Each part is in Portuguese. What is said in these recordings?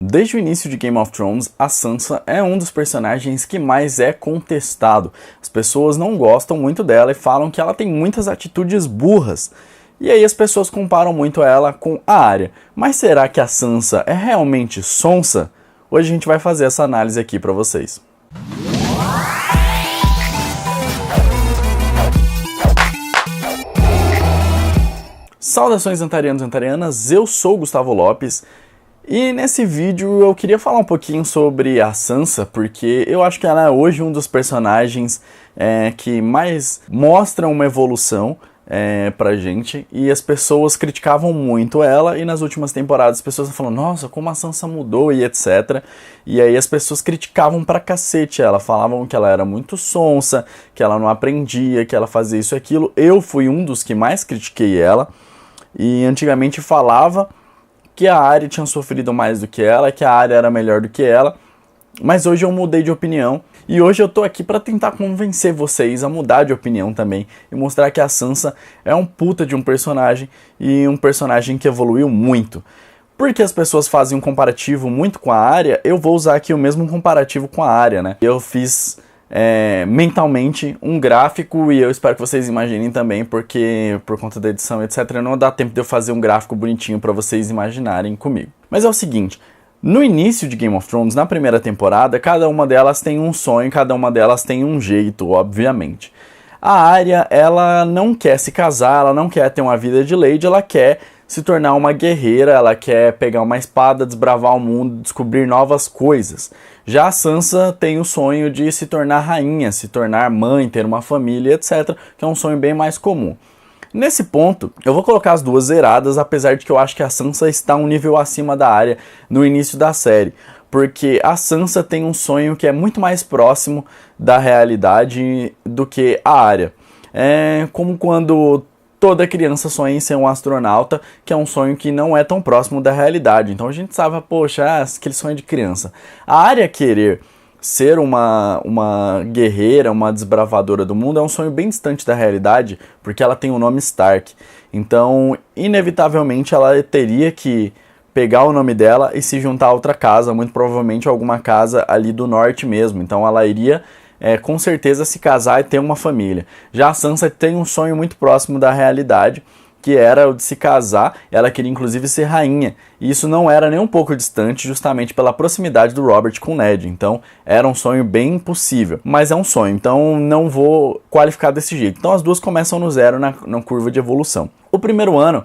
Desde o início de Game of Thrones, a Sansa é um dos personagens que mais é contestado. As pessoas não gostam muito dela e falam que ela tem muitas atitudes burras. E aí as pessoas comparam muito ela com a Arya. Mas será que a Sansa é realmente sonsa? Hoje a gente vai fazer essa análise aqui pra vocês. Saudações antarianos e antarianas, eu sou o Gustavo Lopes. E nesse vídeo eu queria falar um pouquinho sobre a Sansa, porque eu acho que ela é hoje um dos personagens que mais mostram uma evolução pra gente. E as pessoas criticavam muito ela, e nas últimas temporadas as pessoas falam, nossa, como a Sansa mudou e etc. E aí as pessoas criticavam pra cacete ela, falavam que ela era muito sonsa, que ela não aprendia, que ela fazia isso e aquilo. Eu fui um dos que mais critiquei ela, e antigamente falava que a Arya tinha sofrido mais do que ela, que a Arya era melhor do que ela, mas hoje eu mudei de opinião, e hoje eu tô aqui pra tentar convencer vocês a mudar de opinião também, e mostrar que a Sansa é um puta de um personagem, e um personagem que evoluiu muito. Porque as pessoas fazem um comparativo muito com a Arya, eu vou usar aqui o mesmo comparativo com a Arya, né? Eu fiz mentalmente um gráfico, e eu espero que vocês imaginem também, porque por conta da edição etc, não dá tempo de eu fazer um gráfico bonitinho pra vocês imaginarem comigo. Mas é o seguinte, no início de Game of Thrones, na primeira temporada, cada uma delas tem um sonho, cada uma delas tem um jeito, obviamente. A Arya, ela não quer se casar, ela não quer ter uma vida de lady, ela quer se tornar uma guerreira, ela quer pegar uma espada, desbravar o mundo, descobrir novas coisas. Já a Sansa tem o sonho de se tornar rainha, se tornar mãe, ter uma família, etc., que é um sonho bem mais comum. Nesse ponto, eu vou colocar as duas zeradas, apesar de que eu acho que a Sansa está um nível acima da Arya no início da série, porque a Sansa tem um sonho que é muito mais próximo da realidade do que a Arya. É como quando toda criança sonha em ser um astronauta, que é um sonho que não é tão próximo da realidade. Então a gente sabe, poxa, aquele sonho de criança. A Arya querer ser uma guerreira, uma desbravadora do mundo, é um sonho bem distante da realidade, porque ela tem o nome Stark. Então, inevitavelmente, ela teria que pegar o nome dela e se juntar a outra casa, muito provavelmente alguma casa ali do norte mesmo. Então ela iria com certeza se casar e ter uma família. Já a Sansa tem um sonho muito próximo da realidade, que era o de se casar. Ela queria inclusive ser rainha, e isso não era nem um pouco distante, justamente pela proximidade do Robert com o Ned. Então era um sonho bem possível, mas é um sonho, então não vou qualificar desse jeito. Então as duas começam no zero na curva de evolução. O primeiro ano,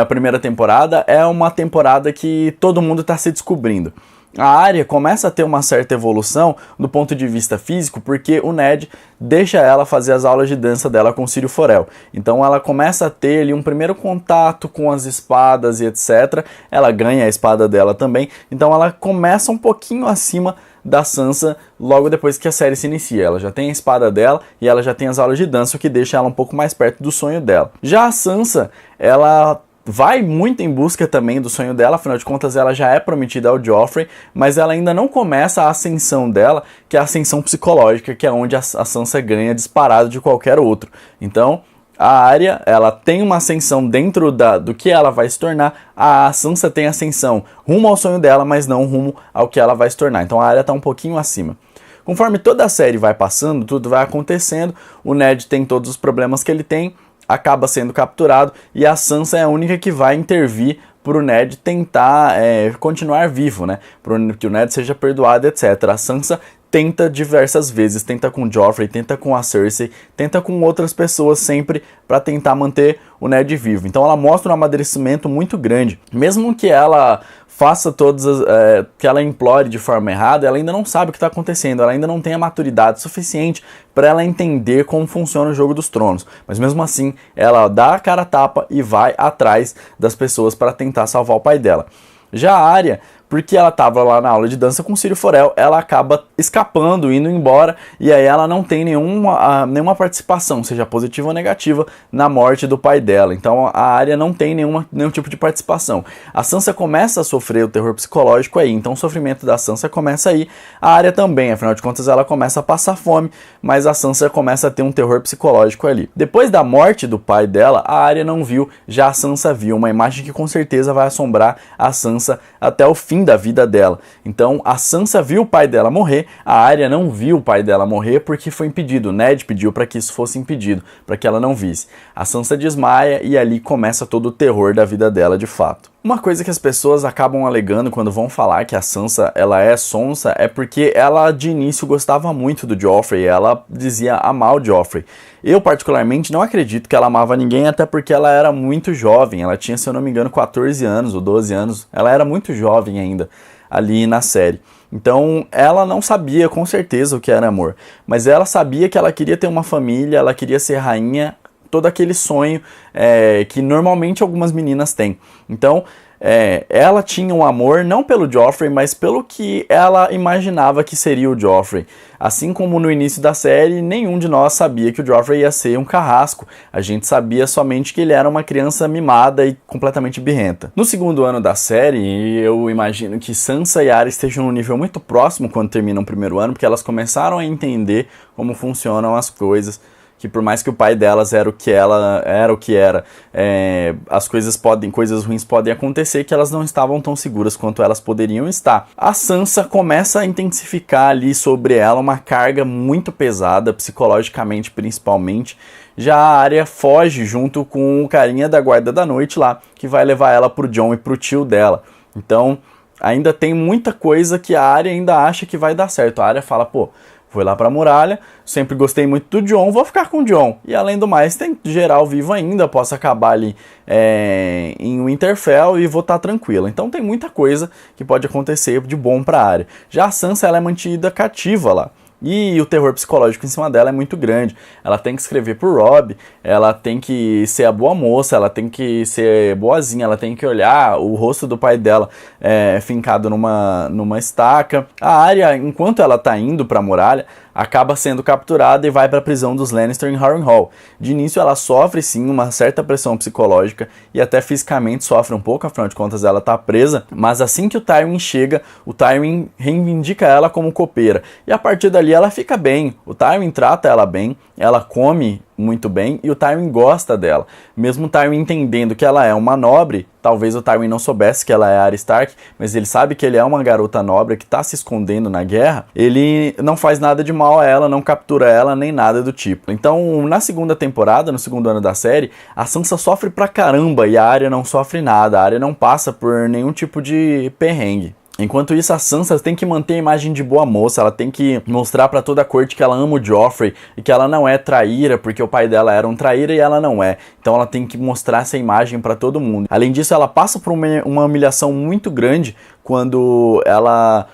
a primeira temporada, é uma temporada que todo mundo está se descobrindo. A Arya começa a ter uma certa evolução do ponto de vista físico, porque o Ned deixa ela fazer as aulas de dança dela com o Syrio Forel. Então ela começa a ter ali um primeiro contato com as espadas e etc. Ela ganha a espada dela também, então ela começa um pouquinho acima da Sansa logo depois que a série se inicia. Ela já tem a espada dela e ela já tem as aulas de dança, o que deixa ela um pouco mais perto do sonho dela. Já a Sansa, ela vai muito em busca também do sonho dela, afinal de contas ela já é prometida ao Joffrey, mas ela ainda não começa a ascensão dela, que é a ascensão psicológica, que é onde a Sansa ganha disparado de qualquer outro. Então a Arya, ela tem uma ascensão dentro do que ela vai se tornar, a Sansa tem ascensão rumo ao sonho dela, mas não rumo ao que ela vai se tornar. Então a Arya está um pouquinho acima. Conforme toda a série vai passando, tudo vai acontecendo, o Ned tem todos os problemas que ele tem, acaba sendo capturado, e a Sansa é a única que vai intervir pro Ned tentar continuar vivo, né? Pro que o Ned seja perdoado, etc. A Sansa tenta diversas vezes, tenta com o Joffrey, tenta com a Cersei, tenta com outras pessoas sempre para tentar manter o Ned vivo. Então ela mostra um amadurecimento muito grande. Mesmo que ela faça todas que ela implore de forma errada, ela ainda não sabe o que está acontecendo, ela ainda não tem a maturidade suficiente para ela entender como funciona o Jogo dos Tronos. Mas mesmo assim, ela dá a cara a tapa e vai atrás das pessoas para tentar salvar o pai dela. Já a Arya, porque ela estava lá na aula de dança com o Syrio Forel, ela acaba escapando, indo embora, e aí ela não tem nenhuma participação, seja positiva ou negativa, na morte do pai dela. Então a Arya não tem nenhum tipo de participação. A Sansa começa a sofrer o terror psicológico aí, então o sofrimento da Sansa começa aí. A Arya também, afinal de contas ela começa a passar fome, mas a Sansa começa a ter um terror psicológico ali. Depois da morte do pai dela, a Arya não viu, já a Sansa viu, uma imagem que com certeza vai assombrar a Sansa até o fim fim da vida dela. Então a Sansa viu o pai dela morrer, a Arya não viu o pai dela morrer porque foi impedido. O Ned pediu para que isso fosse impedido, para que ela não visse. A Sansa desmaia e ali começa todo o terror da vida dela de fato. Uma coisa que as pessoas acabam alegando quando vão falar que a Sansa ela é sonsa é porque ela de início gostava muito do Joffrey, ela dizia amar o Joffrey. Eu particularmente não acredito que ela amava ninguém, até porque ela era muito jovem, ela tinha, se eu não me engano, 14 anos ou 12 anos, ela era muito jovem ainda ali na série. Então ela não sabia com certeza o que era amor, mas ela sabia que ela queria ter uma família, ela queria ser rainha, todo aquele sonho que normalmente algumas meninas têm. Então ela tinha um amor não pelo Joffrey, mas pelo que ela imaginava que seria o Joffrey. Assim como no início da série, nenhum de nós sabia que o Joffrey ia ser um carrasco. A gente sabia somente que ele era uma criança mimada e completamente birrenta. No segundo ano da série, eu imagino que Sansa e Arya estejam num nível muito próximo quando terminam o primeiro ano, porque elas começaram a entender como funcionam as coisas. Que por mais que o pai delas era o que era, as coisas ruins podem acontecer, que elas não estavam tão seguras quanto elas poderiam estar. A Sansa começa a intensificar ali sobre ela uma carga muito pesada, psicologicamente principalmente. Já a Arya foge junto com o carinha da guarda da noite lá, que vai levar ela pro Jon e pro tio dela. Então ainda tem muita coisa que a Arya ainda acha que vai dar certo. A Arya fala, pô, foi lá pra muralha, sempre gostei muito do Jon, vou ficar com o Jon. E além do mais, tem geral vivo ainda, posso acabar ali em Winterfell e vou estar tranquila. Então tem muita coisa que pode acontecer de bom pra Arya. Já a Sansa, ela é mantida cativa lá. E o terror psicológico em cima dela é muito grande. Ela tem que escrever pro Robb, ela tem que ser a boa moça, ela tem que ser boazinha, ela tem que olhar o rosto do pai dela fincado numa estaca. A Arya, enquanto ela tá indo pra muralha, acaba sendo capturada e vai para a prisão dos Lannister em Harrenhal. De início ela sofre sim uma certa pressão psicológica e até fisicamente sofre um pouco, afinal de contas ela tá presa, mas assim que o Tywin chega, o Tywin reivindica ela como copeira e a partir dali ela fica bem, o Tywin trata ela bem, ela come muito bem e o Tywin gosta dela. Mesmo o Tywin entendendo que ela é uma nobre, talvez o Tywin não soubesse que ela é Arya Stark, mas ele sabe que ele é uma garota nobre que está se escondendo na guerra, ele não faz nada de mal a ela, não captura ela, nem nada do tipo. Então, na segunda temporada, no segundo ano da série, a Sansa sofre pra caramba e a Arya não sofre nada, a Arya não passa por nenhum tipo de perrengue. Enquanto isso, a Sansa tem que manter a imagem de boa moça, ela tem que mostrar pra toda a corte que ela ama o Joffrey e que ela não é traíra, porque o pai dela era um traíra e ela não é. Então ela tem que mostrar essa imagem pra todo mundo. Além disso, ela passa por uma humilhação muito grande quando ela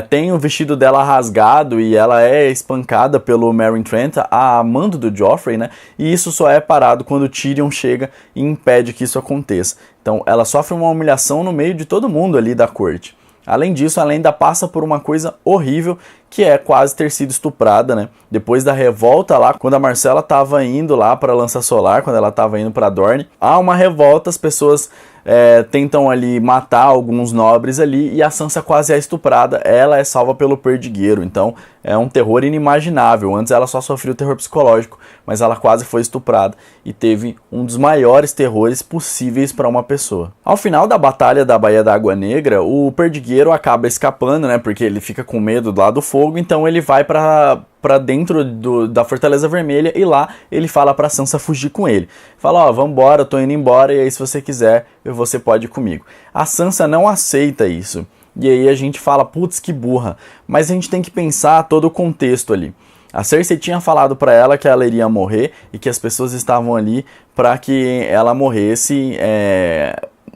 tem o vestido dela rasgado e ela é espancada pelo Meryn Trant, a mando do Joffrey, né? E isso só é parado quando Tyrion chega e impede que isso aconteça. Então ela sofre uma humilhação no meio de todo mundo ali da corte. Além disso, ela ainda passa por uma coisa horrível, que é quase ter sido estuprada, né? Depois da revolta lá, quando a Myrcella estava indo lá para a Lança Solar, quando ela estava indo para Dorne, há uma revolta, as pessoas tentam ali matar alguns nobres ali e a Sansa quase é estuprada, ela é salva pelo perdigueiro, então é um terror inimaginável. Antes ela só sofreu terror psicológico, mas ela quase foi estuprada e teve um dos maiores terrores possíveis para uma pessoa. Ao final da batalha da Baía da Água Negra, o perdigueiro acaba escapando, né, porque ele fica com medo lá do fogo, então ele vai para dentro da Fortaleza Vermelha e lá ele fala pra Sansa fugir com ele. Fala, ó, vambora, eu tô indo embora e aí se você quiser, você pode ir comigo. A Sansa não aceita isso. E aí a gente fala, putz, que burra. Mas a gente tem que pensar todo o contexto ali. A Cersei tinha falado pra ela que ela iria morrer e que as pessoas estavam ali pra que ela morresse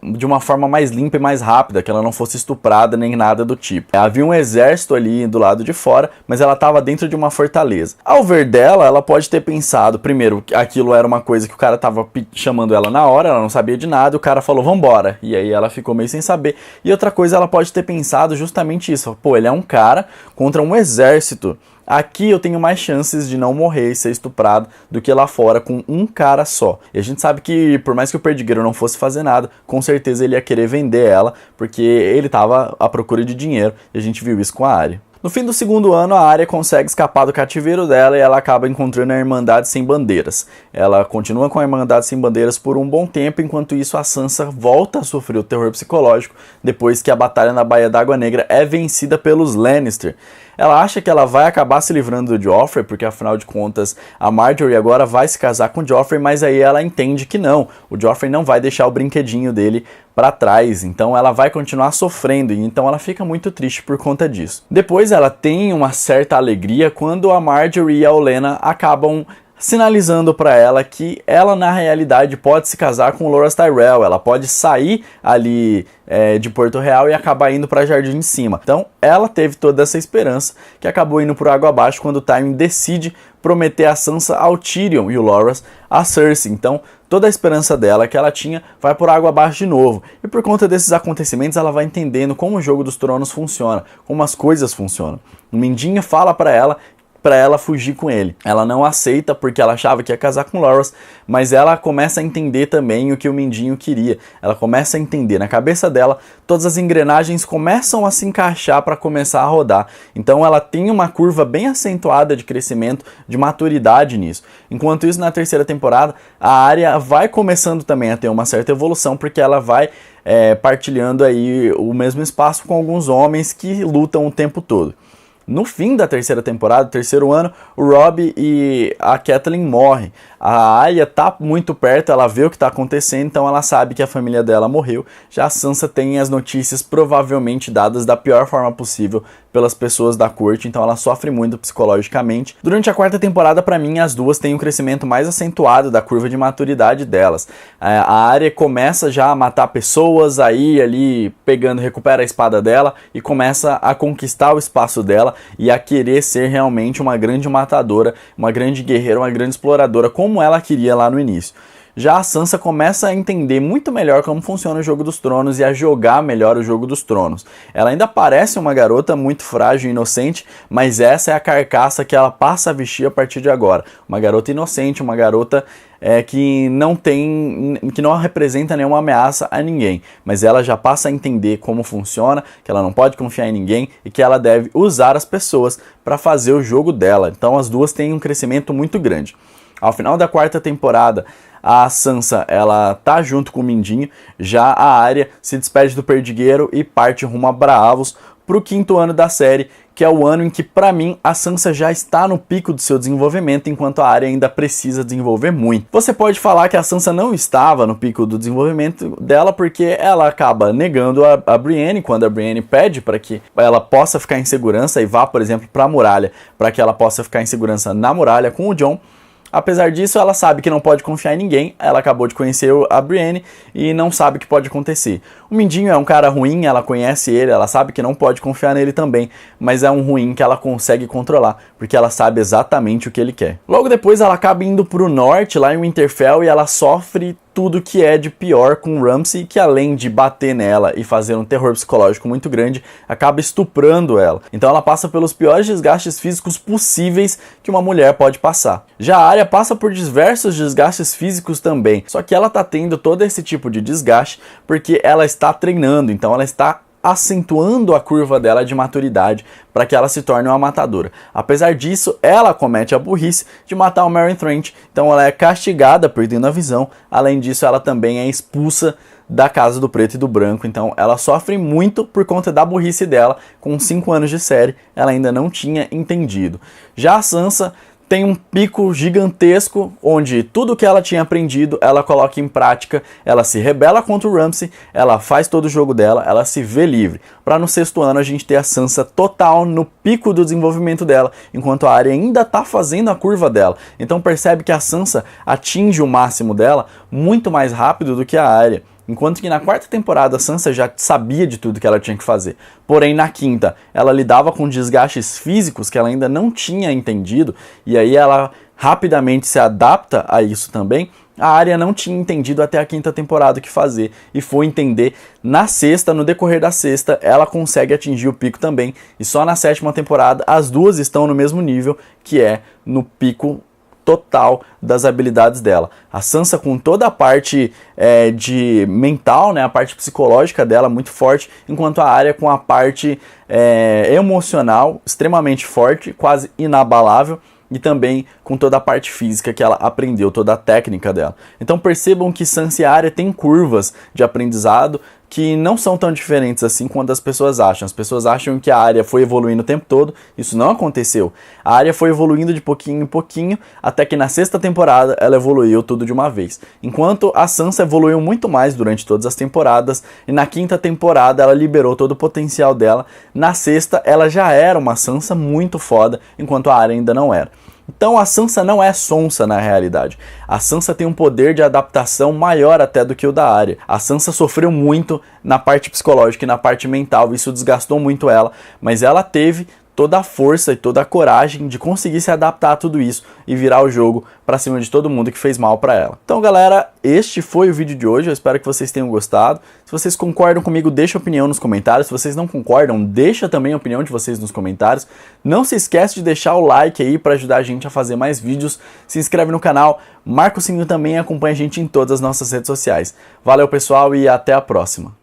de uma forma mais limpa e mais rápida, que ela não fosse estuprada nem nada do tipo. Havia um exército ali do lado de fora, mas ela estava dentro de uma fortaleza. Ao ver dela, ela pode ter pensado, primeiro, que aquilo era uma coisa que o cara estava chamando ela na hora, ela não sabia de nada, o cara falou, vambora. E aí ela ficou meio sem saber. E outra coisa, ela pode ter pensado justamente isso. Pô, ele é um cara contra um exército. Aqui eu tenho mais chances de não morrer e ser estuprado do que lá fora com um cara só. E a gente sabe que por mais que o perdigueiro não fosse fazer nada, com certeza ele ia querer vender ela, porque ele estava à procura de dinheiro e a gente viu isso com a Arya. No fim do segundo ano, a Arya consegue escapar do cativeiro dela e ela acaba encontrando a Irmandade Sem Bandeiras. Ela continua com a Irmandade Sem Bandeiras por um bom tempo, enquanto isso a Sansa volta a sofrer o terror psicológico depois que a batalha na Baía da Água Negra é vencida pelos Lannister. Ela acha que ela vai acabar se livrando do Joffrey, porque afinal de contas a Marjorie agora vai se casar com o Joffrey, mas aí ela entende que não, o Joffrey não vai deixar o brinquedinho dele para trás, então ela vai continuar sofrendo, e então ela fica muito triste por conta disso. Depois ela tem uma certa alegria quando a Marjorie e a Olenna acabam sinalizando para ela que ela na realidade pode se casar com Loras Tyrell, ela pode sair ali de Porto Real e acabar indo para Jardim de Cima. Então ela teve toda essa esperança que acabou indo por água abaixo quando o Tywin decide prometer a Sansa ao Tyrion e o Loras a Cersei. Então toda a esperança dela que ela tinha vai por água abaixo de novo. E por conta desses acontecimentos ela vai entendendo como o jogo dos tronos funciona, como as coisas funcionam. O Mindinho fala para ela fugir com ele. Ela não aceita porque ela achava que ia casar com Loras, mas ela começa a entender também o que o Mindinho queria. Ela começa a entender, na cabeça dela, todas as engrenagens começam a se encaixar para começar a rodar. Então ela tem uma curva bem acentuada de crescimento, de maturidade nisso. Enquanto isso, na terceira temporada, a Arya vai começando também a ter uma certa evolução, porque ela vai partilhando aí o mesmo espaço com alguns homens que lutam o tempo todo. No fim da terceira temporada, terceiro ano, o Robb e a Catelyn morrem. A Arya tá muito perto, ela vê o que tá acontecendo, então ela sabe que a família dela morreu. Já a Sansa tem as notícias provavelmente dadas da pior forma possível pelas pessoas da corte, então ela sofre muito psicologicamente. Durante a quarta temporada, pra mim, as duas têm um crescimento mais acentuado da curva de maturidade delas. A Arya começa já a matar pessoas, aí ali recupera a espada dela e começa a conquistar o espaço dela e a querer ser realmente uma grande matadora, uma grande guerreira, uma grande exploradora, como ela queria lá no início. Já a Sansa começa a entender muito melhor como funciona o Jogo dos Tronos e a jogar melhor o Jogo dos Tronos. Ela ainda parece uma garota muito frágil e inocente, mas essa é a carcaça que ela passa a vestir a partir de agora. Uma garota inocente, uma garota que não representa nenhuma ameaça a ninguém, mas ela já passa a entender como funciona, que ela não pode confiar em ninguém e que ela deve usar as pessoas para fazer o jogo dela. Então as duas têm um crescimento muito grande. Ao final da quarta temporada, a Sansa, ela tá junto com o Mindinho, já a Arya se despede do Perdigueiro e parte rumo a Braavos pro quinto ano da série, que é o ano em que, pra mim, a Sansa já está no pico do seu desenvolvimento, enquanto a Arya ainda precisa desenvolver muito. Você pode falar que a Sansa não estava no pico do desenvolvimento dela, porque ela acaba negando a Brienne, quando a Brienne pede para que ela possa ficar em segurança e vá, por exemplo, pra muralha, para que ela possa ficar em segurança na muralha com o Jon. Apesar disso, ela sabe que não pode confiar em ninguém, ela acabou de conhecer a Brienne e não sabe o que pode acontecer. O Mindinho é um cara ruim, ela conhece ele, ela sabe que não pode confiar nele também, mas é um ruim que ela consegue controlar, porque ela sabe exatamente o que ele quer. Logo depois ela acaba indo pro norte, lá em Winterfell, e ela sofre tudo que é de pior com Ramsay, que além de bater nela e fazer um terror psicológico muito grande, acaba estuprando ela. Então ela passa pelos piores desgastes físicos possíveis que uma mulher pode passar. Já a Arya passa por diversos desgastes físicos também, só que ela tá tendo todo esse tipo de desgaste porque ela está treinando, então ela está acentuando a curva dela de maturidade para que ela se torne uma matadora. Apesar disso, ela comete a burrice de matar o Meryn Trant, então ela é castigada perdendo a visão. Além disso, ela também é expulsa da Casa do Preto e do Branco, então ela sofre muito por conta da burrice dela. Com 5 anos de série, ela ainda não tinha entendido. Já a Sansa tem um pico gigantesco, onde tudo que ela tinha aprendido, ela coloca em prática, ela se rebela contra o Ramsay, ela faz todo o jogo dela, ela se vê livre. Para no sexto ano a gente ter a Sansa total no pico do desenvolvimento dela, enquanto a Arya ainda tá fazendo a curva dela. Então percebe que a Sansa atinge o máximo dela muito mais rápido do que a Arya. Enquanto que na quarta temporada a Sansa já sabia de tudo que ela tinha que fazer. Porém, na quinta, ela lidava com desgastes físicos que ela ainda não tinha entendido, e aí ela rapidamente se adapta a isso também. A Arya não tinha entendido até a quinta temporada o que fazer, e foi entender na sexta, no decorrer da sexta, ela consegue atingir o pico também, e só na sétima temporada as duas estão no mesmo nível, que é no pico total das habilidades dela. A Sansa com toda a parte de mental, né, a parte psicológica dela muito forte, enquanto a Arya com a parte emocional extremamente forte, quase inabalável, e também com toda a parte física que ela aprendeu, toda a técnica dela. Então percebam que Sansa e Arya têm curvas de aprendizado que não são tão diferentes assim quanto as pessoas acham. As pessoas acham que a Arya foi evoluindo o tempo todo, isso não aconteceu. A Arya foi evoluindo de pouquinho em pouquinho, até que na 6ª temporada ela evoluiu tudo de uma vez. Enquanto a Sansa evoluiu muito mais durante todas as temporadas, e na 5ª temporada ela liberou todo o potencial dela. Na 6ª ela já era uma Sansa muito foda, enquanto a Arya ainda não era. Então a Sansa não é sonsa na realidade. A Sansa tem um poder de adaptação maior até do que o da Arya. A Sansa sofreu muito na parte psicológica e na parte mental, isso desgastou muito ela, mas ela teve toda a força e toda a coragem de conseguir se adaptar a tudo isso e virar o jogo pra cima de todo mundo que fez mal pra ela. Então galera, este foi o vídeo de hoje, eu espero que vocês tenham gostado. Se vocês concordam comigo, deixa a opinião nos comentários. Se vocês não concordam, deixa também a opinião de vocês nos comentários. Não se esquece de deixar o like aí pra ajudar a gente a fazer mais vídeos. Se inscreve no canal, marca o sininho também e acompanha a gente em todas as nossas redes sociais. Valeu pessoal e até a próxima.